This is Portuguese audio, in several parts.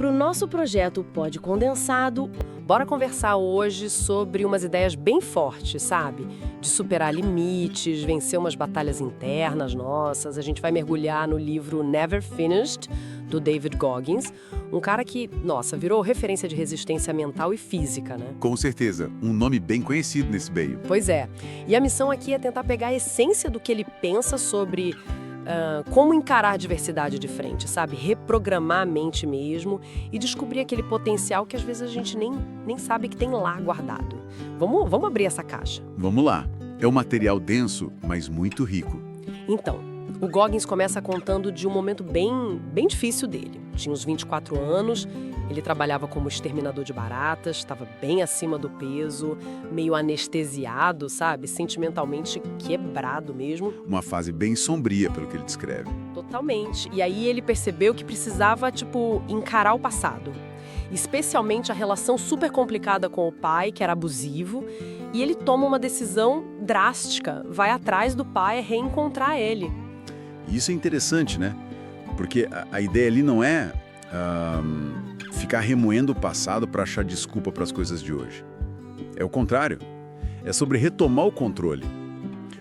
Para o nosso projeto Pod Condensado, bora conversar hoje sobre umas ideias bem fortes, sabe? De superar limites, vencer umas batalhas internas nossas. A gente vai mergulhar no livro Never Finished, do David Goggins, um cara que, nossa, virou referência de resistência mental e física, né? Com certeza, um nome bem conhecido nesse meio. Pois é. E a missão aqui é tentar pegar a essência do que ele pensa sobre como encarar a diversidade de frente, sabe? Reprogramar a mente mesmo e descobrir aquele potencial que às vezes a gente nem sabe que tem lá guardado. Vamos abrir essa caixa. Vamos lá. É um material denso, mas muito rico. Então, o Goggins começa contando de um momento bem difícil dele. Tinha uns 24 anos, ele trabalhava como exterminador de baratas, estava bem acima do peso, meio anestesiado, sabe? Sentimentalmente quebrado mesmo. Uma fase bem sombria, pelo que ele descreve. Totalmente. E aí ele percebeu que precisava, encarar o passado. Especialmente a relação super complicada com o pai, que era abusivo. E ele toma uma decisão drástica, vai atrás do pai, reencontrar ele. Isso é interessante, né? Porque a ideia ali não é ficar remoendo o passado para achar desculpa para as coisas de hoje. É o contrário. É sobre retomar o controle.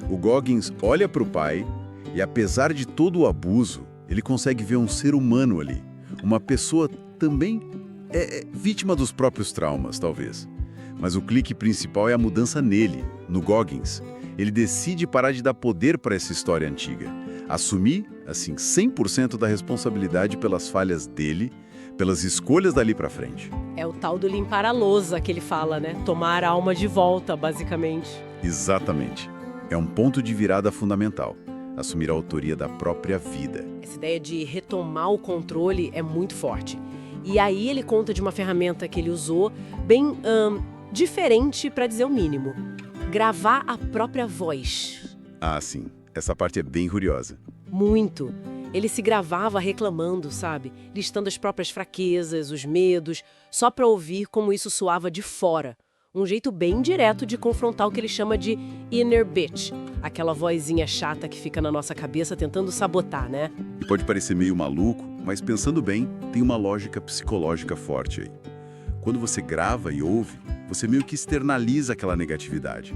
O Goggins olha para o pai e, apesar de todo o abuso, ele consegue ver um ser humano ali. Uma pessoa também vítima dos próprios traumas, talvez. Mas o clique principal é a mudança nele, no Goggins. Ele decide parar de dar poder para essa história antiga. Assumir, assim, 100% da responsabilidade pelas falhas dele, pelas escolhas dali para frente. É o tal do limpar a lousa que ele fala, né? Tomar a alma de volta, basicamente. Exatamente. É um ponto de virada fundamental. Assumir a autoria da própria vida. Essa ideia de retomar o controle é muito forte. E aí ele conta de uma ferramenta que ele usou bem diferente, para dizer o mínimo. Gravar a própria voz. Ah, sim. Essa parte é bem curiosa. Muito. Ele se gravava reclamando, sabe? Listando as próprias fraquezas, os medos, só para ouvir como isso soava de fora. Um jeito bem direto de confrontar o que ele chama de inner bitch. Aquela vozinha chata que fica na nossa cabeça tentando sabotar, né? E pode parecer meio maluco, mas pensando bem, tem uma lógica psicológica forte aí. Quando você grava e ouve, você meio que externaliza aquela negatividade.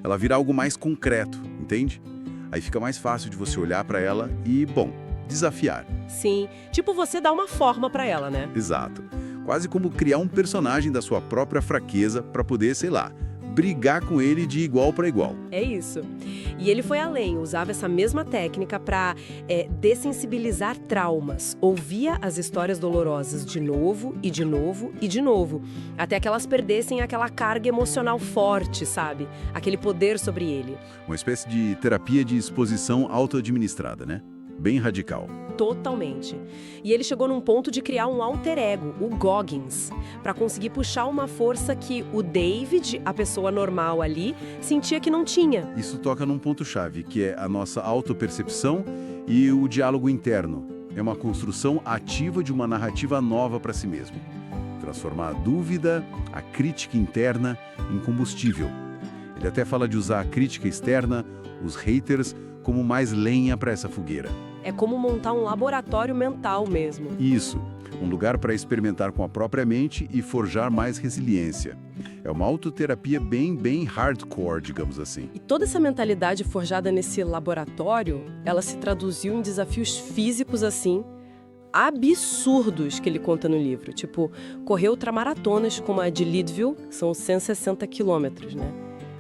Ela vira algo mais concreto, entende? Aí fica mais fácil de você olhar para ela e, desafiar. Sim, tipo você dá uma forma para ela, né? Exato. Quase como criar um personagem da sua própria fraqueza para poder, sei lá, brigar com ele de igual para igual. É isso. E ele foi além, usava essa mesma técnica para dessensibilizar traumas. Ouvia as histórias dolorosas de novo, e de novo, e de novo. Até que elas perdessem aquela carga emocional forte, sabe? Aquele poder sobre ele. Uma espécie de terapia de exposição auto-administrada, né? Bem radical. Totalmente. E ele chegou num ponto de criar um alter ego, o Goggins, para conseguir puxar uma força que o David, a pessoa normal ali, sentia que não tinha. Isso toca num ponto-chave, que é a nossa autopercepção e o diálogo interno. É uma construção ativa de uma narrativa nova para si mesmo. Transformar a dúvida, a crítica interna, em combustível. Ele até fala de usar a crítica externa, os haters, como mais lenha para essa fogueira. É como montar um laboratório mental mesmo. Isso, um lugar para experimentar com a própria mente e forjar mais resiliência. É uma autoterapia bem hardcore, digamos assim. E toda essa mentalidade forjada nesse laboratório, ela se traduziu em desafios físicos assim, absurdos que ele conta no livro. Tipo, correr ultramaratonas como a de Leadville, que são 160 quilômetros, né?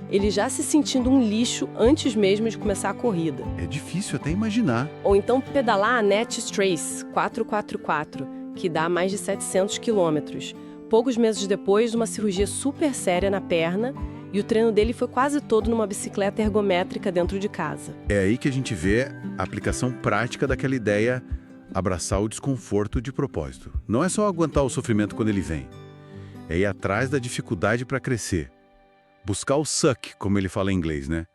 Ele já se sentindo um lixo antes mesmo de começar a corrida. É difícil até imaginar. Ou então pedalar a Net Trace 444, que dá mais de 700 quilômetros. Poucos meses depois, uma cirurgia super séria na perna, e o treino dele foi quase todo numa bicicleta ergométrica dentro de casa. É aí que a gente vê a aplicação prática daquela ideia, abraçar o desconforto de propósito. Não é só aguentar o sofrimento quando ele vem. É ir atrás da dificuldade para crescer. Buscar o suck, como ele fala em inglês, né?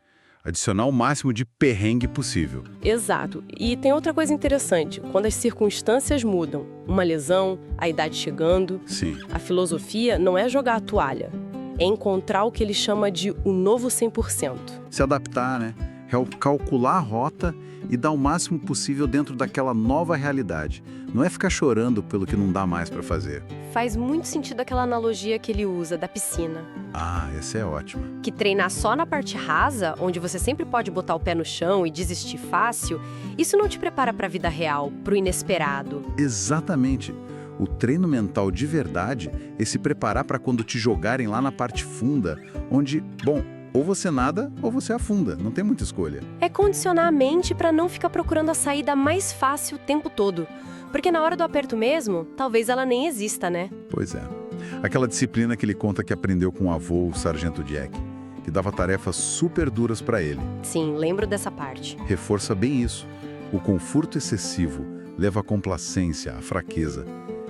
Adicionar o máximo de perrengue possível. Exato. E tem outra coisa interessante. Quando as circunstâncias mudam, uma lesão, a idade chegando, Sim. A filosofia não é jogar a toalha. É encontrar o que ele chama de o novo 100%. Se adaptar, né? calcular a rota e dar o máximo possível dentro daquela nova realidade. Não é ficar chorando pelo que não dá mais para fazer. Faz muito sentido aquela analogia que ele usa da piscina. Ah, essa é ótima. Que treinar só na parte rasa, onde você sempre pode botar o pé no chão e desistir fácil, isso não te prepara para a vida real, para o inesperado. Exatamente. O treino mental de verdade é se preparar para quando te jogarem lá na parte funda, onde, bom, ou você nada ou você afunda, não tem muita escolha. É condicionar a mente para não ficar procurando a saída mais fácil o tempo todo. Porque na hora do aperto mesmo, talvez ela nem exista, né? Pois é. Aquela disciplina que ele conta que aprendeu com o avô, o Sargento Jack, que dava tarefas super duras para ele. Sim, lembro dessa parte. Reforça bem isso. O conforto excessivo leva à complacência, à fraqueza.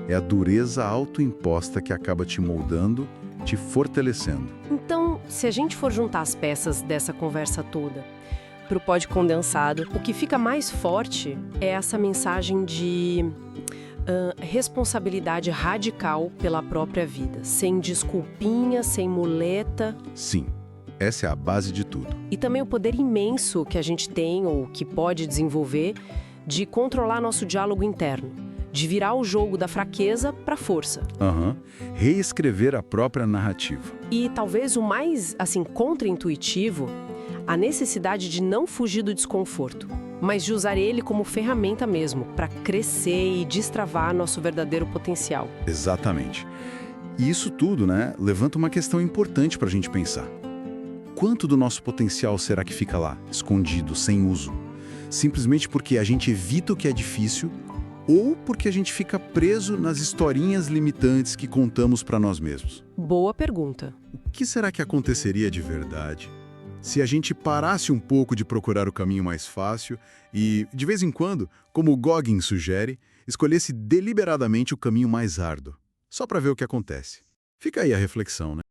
É a dureza autoimposta que acaba te moldando, te fortalecendo. Então, se a gente for juntar as peças dessa conversa toda para o pod condensado, o que fica mais forte é essa mensagem de responsabilidade radical pela própria vida, sem desculpinha, sem muleta. Sim, essa é a base de tudo. E também o poder imenso que a gente tem, ou que pode desenvolver, de controlar nosso diálogo interno, de virar o jogo da fraqueza para a força. Reescrever a própria narrativa. E talvez o mais, contra-intuitivo, a necessidade de não fugir do desconforto, mas de usar ele como ferramenta mesmo, para crescer e destravar nosso verdadeiro potencial. Exatamente. E isso tudo, levanta uma questão importante para a gente pensar. Quanto do nosso potencial será que fica lá, escondido, sem uso? Simplesmente porque a gente evita o que é difícil ou porque a gente fica preso nas historinhas limitantes que contamos para nós mesmos? Boa pergunta. O que será que aconteceria de verdade se a gente parasse um pouco de procurar o caminho mais fácil e, de vez em quando, como o Goggins sugere, escolhesse deliberadamente o caminho mais árduo, só para ver o que acontece? Fica aí a reflexão, né?